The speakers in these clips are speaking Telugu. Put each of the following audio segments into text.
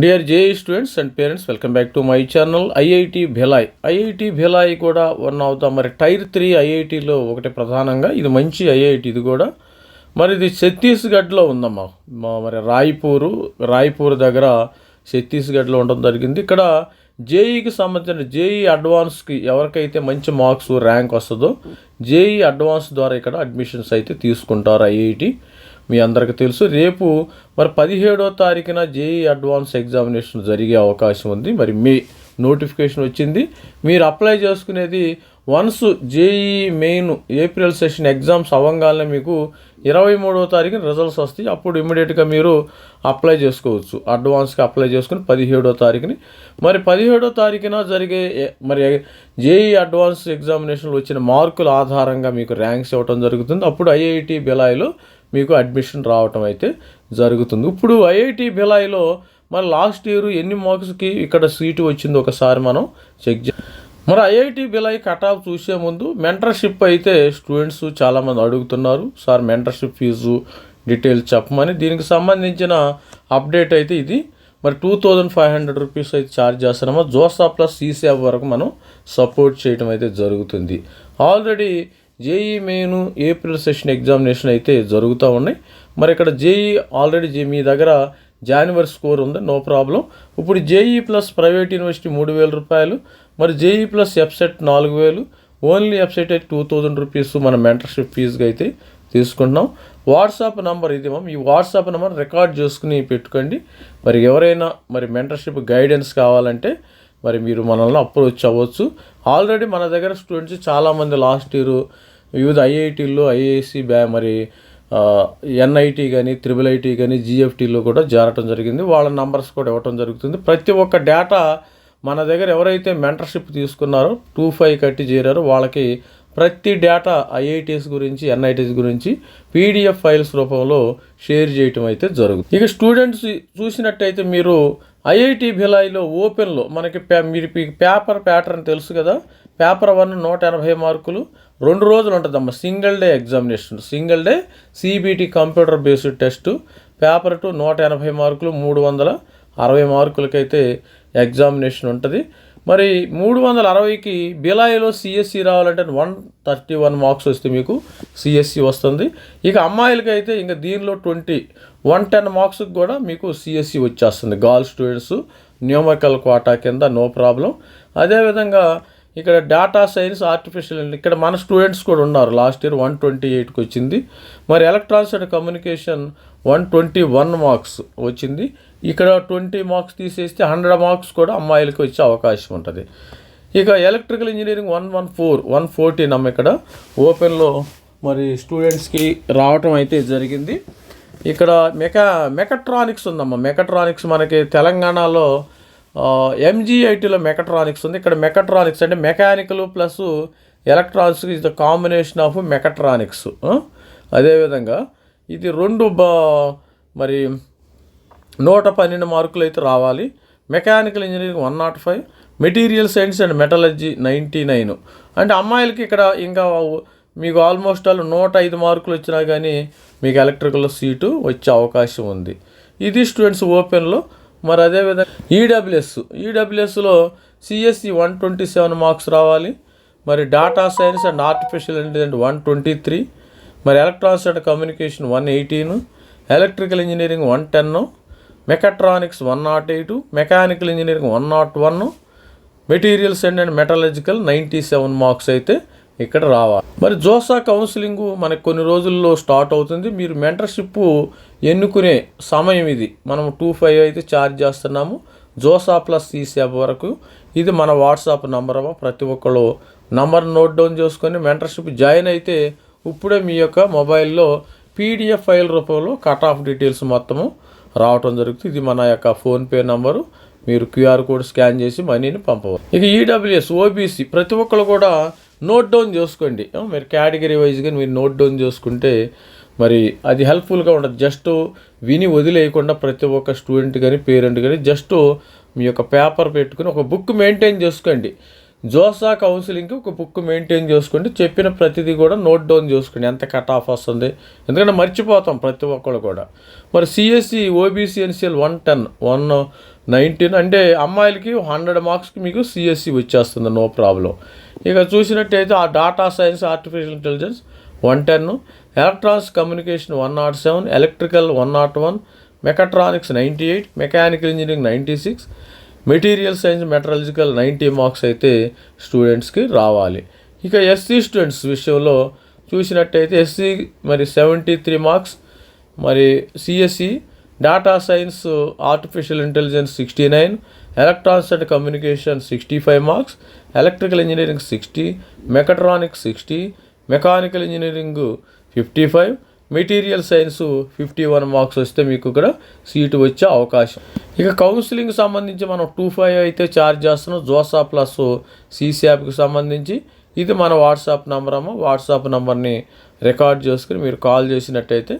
Dear JEE students and parents, welcome back to my channel. IIT Bhilai. IIT Bhilai కూడా వన్ ఆఫ్ ద టైర్ 3 ఐఐటిలో ఒకటి ప్రధానంగా. ఇది మంచి ఐఐటి ఇది కూడా. మరి ఇది ఛత్తీస్గఢ్లో ఉందమ్మా. రాయ్పూర్ దగ్గర ఛత్తీస్గఢ్లో ఉండడం జరిగింది. ఇక్కడ జేఈకి సంబంధించిన జేఈ అడ్వాన్స్కి ఎవరికైతే మంచి మార్క్స్ ర్యాంక్ వస్తుందో జేఈ అడ్వాన్స్ ద్వారా ఇక్కడ అడ్మిషన్స్ అయితే తీసుకుంటారు ఐఐటి. మీ అందరికీ తెలుసు, రేపు 17వ తారీఖున జేఈ అడ్వాన్స్ ఎగ్జామినేషన్ జరిగే అవకాశం ఉంది. మరి మీ నోటిఫికేషన్ వచ్చింది. మీరు అప్లై చేసుకునేది once JEE main April session exams అవ్వగానే మీకు 23వ తారీఖున రిజల్ట్స్ వస్తాయి. అప్పుడు ఇమ్మీడియట్గా మీరు అప్లై చేసుకోవచ్చు. అడ్వాన్స్కి అప్లై చేసుకుని 17వ తారీఖుని. మరి 17వ తారీఖున జరిగే జేఈ అడ్వాన్స్ ఎగ్జామినేషన్లో వచ్చిన మార్కుల ఆధారంగా మీకు ర్యాంక్స్ ఇవ్వడం జరుగుతుంది. అప్పుడు ఐఐటి భిలాయ్లో మీకు అడ్మిషన్ రావటం అయితే జరుగుతుంది. ఇప్పుడు ఐఐటి భిలాయ్లో మరి లాస్ట్ ఇయర్ ఎన్ని మార్క్స్కి ఇక్కడ సీటు వచ్చిందో ఒకసారి మనం చెక్ చేయాలి. మరి ఐఐటి భిలాయ్ కట్ ఆఫ్ చూసే ముందు మెంటర్షిప్ అయితే స్టూడెంట్స్ చాలామంది అడుగుతున్నారు, సార్ మెంటర్షిప్ ఫీజు డీటెయిల్స్ చెప్పమని. దీనికి సంబంధించిన అప్డేట్ అయితే ఇది. మరి 2500 రూపీస్ అయితే ఛార్జ్ చేస్తున్నామో జోసా ప్లస్ సీసాబ్ వరకు మనం సపోర్ట్ చేయడం అయితే జరుగుతుంది. Already JEE main April session examination అయితే జరుగుతూ ఉన్నాయి. మరి ఇక్కడ జేఈ ఆల్రెడీ మీ దగ్గర జనవరి స్కోర్ ఉంది, నో ప్రాబ్లం. ఇప్పుడు జేఈ ప్లస్ ప్రైవేట్ యూనివర్సిటీ 3000 రూపాయలు, మరి జేఈ ప్లస్ ఎఫ్సెట్ 4000, ఓన్లీ ఎఫ్సెట్ అయితే 2000 రూపీస్ మన మెంటర్షిప్ ఫీజుగా అయితే తీసుకుంటున్నాం. వాట్సాప్ నెంబర్ ఇది. ఈ వాట్సాప్ నెంబర్ రికార్డ్ చేసుకుని పెట్టుకోండి. మరి ఎవరైనా మరి మెంటర్షిప్ గైడెన్స్ కావాలంటే మరి మీరు మనల్ని అప్రోచ్ అవ్వచ్చు. ఆల్రెడీ మన దగ్గర స్టూడెంట్స్ చాలామంది లాస్ట్ ఇయర్ వివిధ ఐఐటీల్లో ఐఐసి మరి ఎన్ఐటి కానీ IIIT కానీ జిఎఫ్టీలో కూడా చేరటం జరిగింది. వాళ్ళ నంబర్స్ కూడా ఇవ్వటం జరుగుతుంది. ప్రతి ఒక్క డేటా మన దగ్గర ఎవరైతే మెంటర్షిప్ తీసుకున్నారో 25 కట్టి చేరారో వాళ్ళకి ప్రతి డేటా ఐఐటీస్ గురించి ఎన్ఐటీస్ గురించి పీడిఎఫ్ ఫైల్స్ రూపంలో షేర్ చేయటం అయితే జరుగుతుంది. ఇక స్టూడెంట్స్ చూసినట్టయితే మీరు ఐఐటి భిలాయ్లో ఓపెన్లో మనకి మీరు పేపర్ ప్యాటర్న్ తెలుసు కదా. పేపర్ 1 180 మార్కులు, 2 రోజులు ఉంటుందమ్మా. Single day examination, single day CBT computer based test. Paper 2 180 మార్కులు, 360 మార్కులకైతే ఎగ్జామినేషన్ ఉంటుంది. మరి 360కి భిలాయ్లో సిఎస్సి రావాలంటే 131 మార్క్స్ వస్తే మీకు సిఎస్సి వస్తుంది. ఇక అమ్మాయిలకి అయితే ఇంకా దీనిలో 110 మార్క్స్కి కూడా మీకు సిఎస్సి వచ్చేస్తుంది. గర్ల్ స్టూడెంట్స్ న్యూమరికల్ క్వాటా కింద, నో ప్రాబ్లం. అదేవిధంగా ఇక్కడ డేటా సైన్స్, ఆర్టిఫిషియల్ ఇక్కడ మన స్టూడెంట్స్ కూడా ఉన్నారు. లాస్ట్ ఇయర్ 128కి వచ్చింది. మరి ఎలక్ట్రానిక్స్ అండ్ కమ్యూనికేషన్ 121 మార్క్స్ వచ్చింది. ఇక్కడ 20 మార్క్స్ తీసేస్తే 100 మార్క్స్ కూడా అమ్మాయిలకి వచ్చే అవకాశం ఉంటుంది. ఇక ఎలక్ట్రికల్ ఇంజనీరింగ్ 114 అమ్మ ఇక్కడ ఓపెన్లో మరి స్టూడెంట్స్కి రావటం అయితే జరిగింది. ఇక్కడ మెకట్రానిక్స్ ఉందమ్మా. మెకట్రానిక్స్ మనకి తెలంగాణలో ఎంజీఐటీలో మెకట్రానిక్స్ ఉంది. ఇక్కడ మెకట్రానిక్స్ అంటే mechanical plus electronics is the combination of mechatronics. అదేవిధంగా ఇది 2 మరి 112 మార్కులు అయితే రావాలి. Mechanical engineering 105, material science and metallurgy 99. అంటే అమ్మాయిలకి ఇక్కడ ఇంకా మీకు ఆల్మోస్ట్ 105 మార్కులు వచ్చినా కానీ మీకు ఎలక్ట్రికల్ సీటు వచ్చే అవకాశం ఉంది. ఇది స్టూడెంట్స్ ఓపెన్లో. మరి అదేవిధంగా ఈడబ్ల్యూఎస్లో సిఎస్సి 127 మార్క్స్ రావాలి. మరి data science and artificial intelligence 123, మరి electronics and communication 118, electrical engineering 110, mechatronics 108, mechanical engineering 101, material science and metallurgical 97 marks అయితే ఇక్కడ రావాలి. మరి జోసా కౌన్సిలింగ్ మనకు కొన్ని రోజుల్లో స్టార్ట్ అవుతుంది. మీరు మెంటర్షిప్ ఎన్నుకునే సమయం ఇది. మనం 25 అయితే ఛార్జ్ చేస్తున్నాము జోసా ప్లస్ సీసాబ్ వరకు. ఇది మన వాట్సాప్ నంబర్. ప్రతి ఒక్కళ్ళు నంబర్ నోట్ డౌన్ చేసుకొని మెంటర్షిప్ జాయిన్ అయితే ఇప్పుడే మీ యొక్క మొబైల్లో పీడిఎఫ్ ఫైల్ రూపంలో కట్ ఆఫ్ డీటెయిల్స్ మొత్తము రావటం జరుగుతుంది. ఇది మన యొక్క ఫోన్పే నంబరు. మీరు క్యూఆర్ కోడ్ స్కాన్ చేసి మనీని పంపవచ్చు. ఇక ఈడబ్ల్యూఎస్ ఓబీసీ ప్రతి ఒక్కళ్ళు కూడా నోట్ డౌన్ చేసుకోండి. మీరు కేటగిరీ వైజ్గా మీరు నోట్ డౌన్ చేసుకుంటే మరి అది హెల్ప్ఫుల్గా ఉంటుంది. జస్ట్ విని వదిలేయకుండా ప్రతి ఒక్క స్టూడెంట్ కానీ పేరెంట్ కానీ జస్ట్ మీ యొక్క పేపర్ పెట్టుకుని ఒక బుక్ మెయింటైన్ చేసుకోండి. జోసా కౌన్సిలింగ్కి ఒక బుక్ మెయింటైన్ చేసుకోండి, చెప్పిన ప్రతిదీ కూడా నోట్ డౌన్ చేసుకోండి ఎంత కట్ ఆఫ్ వస్తుంది, ఎందుకంటే మర్చిపోతాం ప్రతి ఒక్కళ్ళు కూడా. మరి సిఎస్సి ఓబీసీ ఎన్సిఎల్ 110 119 అంటే అమ్మాయిలకి 100 మార్క్స్కి మీకు సిఎస్సి వచ్చేస్తుంది, నో ప్రాబ్లం. ఇక చూసినట్టయితే ఆ data science artificial intelligence 110, electronics communication 107, electrical 101, mechatronics 98, mechanical engineering 96, material science meteorological 90 marks అయితే స్టూడెంట్స్కి రావాలి. ఇక ఎస్సీ స్టూడెంట్స్ విషయంలో చూసినట్టయితే ఎస్సీ మరి 73 మార్క్స్, మరి CSE data science artificial intelligence 69, electronics and communication 65 marks, electrical engineering 60, mechatronics 60, mechanical engineering 55, material science 51 marks వస్తే మీకు ఇక్కడ సీటు వచ్చే అవకాశం. ఇక కౌన్సిలింగ్ సంబంధించి మనం 25 అయితే ఛార్జ్ చేస్తున్నాం జోసా ప్లస్ సిశాప్కి సంబంధించి. ఇది మన వాట్సాప్ నెంబర్ అమ్మ. వాట్సాప్ నెంబర్ని రికార్డ్ చేసుకుని మీరు కాల్ చేసినట్టయితే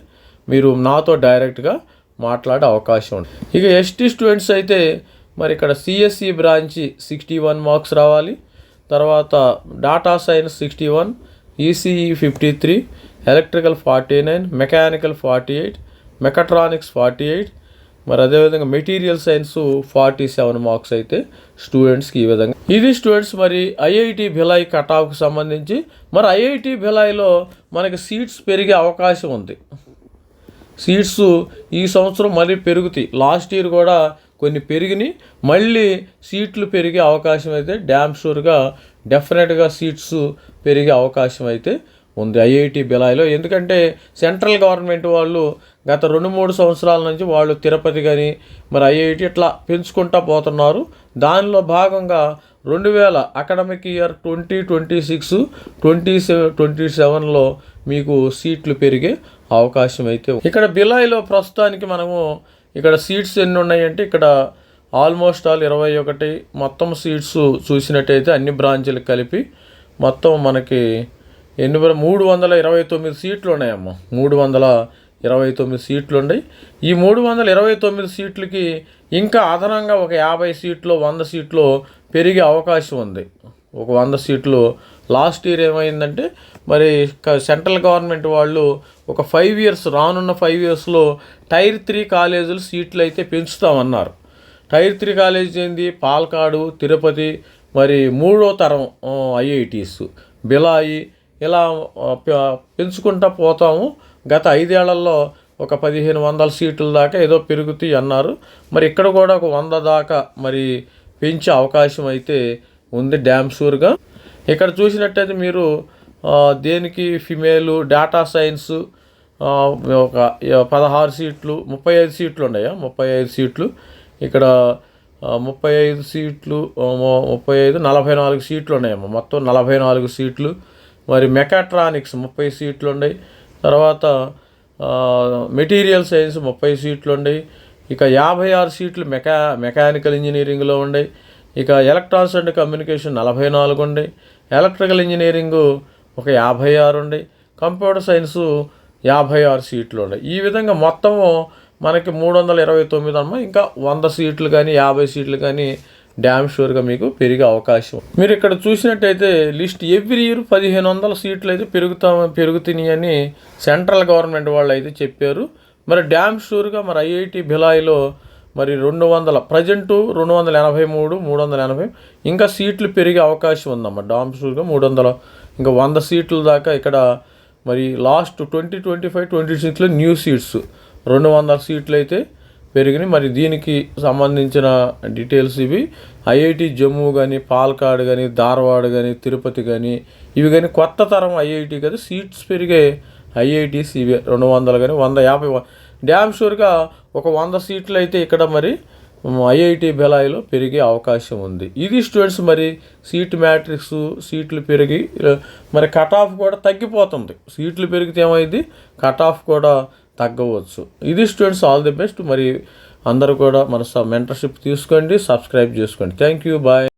మీరు నాతో డైరెక్ట్గా మాట్లాడే అవకాశం ఉంది. ఇక ఎస్టీ స్టూడెంట్స్ అయితే మరి ఇక్కడ సిఎస్సి బ్రాంచి 61 మార్క్స్ రావాలి, తర్వాత data science 61, ECE 53, electrical 49, mechanical 48, mechatronics 48, మరి అదేవిధంగా మెటీరియల్ సైన్స్ 47 మార్క్స్ అయితే స్టూడెంట్స్కి ఈ విధంగా. ఇది స్టూడెంట్స్ మరి ఐఐటి భిలాయ్ కటాఫ్కి సంబంధించి. మరి ఐఐటి భిలాయ్లో మనకి సీట్స్ పెరిగే అవకాశం ఉంది. సీట్స్ ఈ సంవత్సరం మళ్ళీ పెరుగుతాయి, లాస్ట్ ఇయర్ కూడా కొన్ని పెరిగినాయి, మళ్ళీ సీట్లు పెరిగే అవకాశం అయితే డ్యామ్ షూర్గా డెఫినెట్గా సీట్స్ పెరిగే అవకాశం అయితే ఉంది ఐఐటి భిలాయ్లో. ఎందుకంటే సెంట్రల్ గవర్నమెంట్ వాళ్ళు గత 2-3 సంవత్సరాల నుంచి వాళ్ళు తిరుపతి కానీ మరి ఐఐటి ఇట్లా పెంచుకుంటూ పోతున్నారు. దానిలో భాగంగా 2000 అకాడమిక్ ఇయర్ 2026, 2027లో మీకు సీట్లు పెరిగే అవకాశం అయితే ఉంది. ఇక్కడ భిలాయ్లో ప్రస్తుతానికి మనము ఇక్కడ సీట్స్ ఎన్ని ఉన్నాయంటే ఇక్కడ ఆల్మోస్ట్ ఆల్ 21 మొత్తం సీట్స్ చూసినట్టయితే అన్ని బ్రాంచీలకు కలిపి మొత్తం మనకి 329 సీట్లు ఉన్నాయమ్మ. 329 సీట్లు ఉన్నాయి. ఈ 329 సీట్లకి ఇంకా అదనంగా ఒక 50 సీట్లు 100 సీట్లు పెరిగే అవకాశం ఉంది. ఒక 100 సీట్లు లాస్ట్ ఇయర్ ఏమైందంటే మరి సెంట్రల్ గవర్నమెంట్ వాళ్ళు ఒక 5 ఇయర్స్ రానున్న 5 ఇయర్స్లో టైర్ 3 కాలేజీలు సీట్లు అయితే పెంచుతామన్నారు. టైర్ 3 కాలేజీ ఏంది, పాలకాడు, తిరుపతి, మరి 3వ తరం ఐఐటీస్ భిలాయి ఇలా పెంచుకుంటూ పోతాము. గత 5 ఏళ్లలో ఒక 1500 సీట్ల దాకా ఏదో పెరుగుతాయి అన్నారు. మరి ఇక్కడ కూడా ఒక 100 దాకా మరి పెంచే అవకాశం అయితే ఉంది డ్యామ్ షూర్గా. ఇక్కడ చూసినట్టయితే మీరు దేనికి ఫిమేలు డేటా సైన్స్ ఒక 16 సీట్లు 35 సీట్లు ఉన్నాయా, 35 సీట్లు ఇక్కడ 35 సీట్లు 35 44 సీట్లు ఉన్నాయమ్మా, మొత్తం 44 సీట్లు. మరి మెకాట్రానిక్స్ 30 సీట్లు ఉన్నాయి, తర్వాత మెటీరియల్ సైన్స్ 30 సీట్లు ఉన్నాయి, ఇక 56 సీట్లు మెకానికల్ ఇంజనీరింగ్లో ఉన్నాయి, ఇక ఎలక్ట్రానిక్స్ అండ్ కమ్యూనికేషన్ 44 ఉన్నాయి, ఎలక్ట్రికల్ ఇంజనీరింగు ఒక 56 ఉన్నాయి, కంప్యూటర్ సైన్సు 56 సీట్లు ఉన్నాయి. ఈ విధంగా మొత్తము మనకి 329 అమ్మ. ఇంకా 100 సీట్లు కానీ 50 సీట్లు కానీ డ్యామ్ షూర్గా మీకు పెరిగే అవకాశం. మీరు ఇక్కడ చూసినట్టయితే లిస్ట్ ఎవ్రీ ఇయర్ 1500 సీట్లు అయితే పెరుగుతున్నాయి అని సెంట్రల్ గవర్నమెంట్ వాళ్ళు అయితే చెప్పారు. మరి డ్యామ్ షూర్గా మరి ఐఐటి భిలాయ్లో మరి 200 ప్రజెంటు 283 380 ఇంకా సీట్లు పెరిగే అవకాశం ఉందమ్మా. డ్యామ్ షూర్గా 300 ఇంకా 100 సీట్ల దాకా ఇక్కడ మరి లాస్ట్ 2025-26లో న్యూ సీట్స్ 200 సీట్లు అయితే పెరిగినాయి. మరి దీనికి సంబంధించిన డీటెయిల్స్ ఇవి. ఐఐటి జమ్మూ కానీ, పాలకాడ్ కానీ, ధార్వాడ్ కానీ, తిరుపతి కానీ ఇవి కానీ కొత్త తరం ఐఐటి కదా, సీట్స్ పెరిగే ఐఐటీస్ ఇవి 200 కానీ 150 డ్యామ్ షూర్గా ఒక 100 సీట్లు అయితే ఇక్కడ మరి ఐఐటి భిలాయ్లో పెరిగే అవకాశం ఉంది. ఇది స్టూడెంట్స్ మరి సీట్ మ్యాట్రిక్స్ సీట్లు పెరిగి మరి కట్ ఆఫ్ కూడా తగ్గిపోతుంది. సీట్లు పెరిగితే ఏమైంది, కట్ ఆఫ్ కూడా తగ్గవచ్చు. ఇది స్టూడెంట్స్ ఆల్ ది బెస్ట్. మరి అందరూ కూడా మన మెంటర్షిప్ తీసుకోండి, సబ్స్క్రైబ్ చేసుకోండి. Thank you, bye.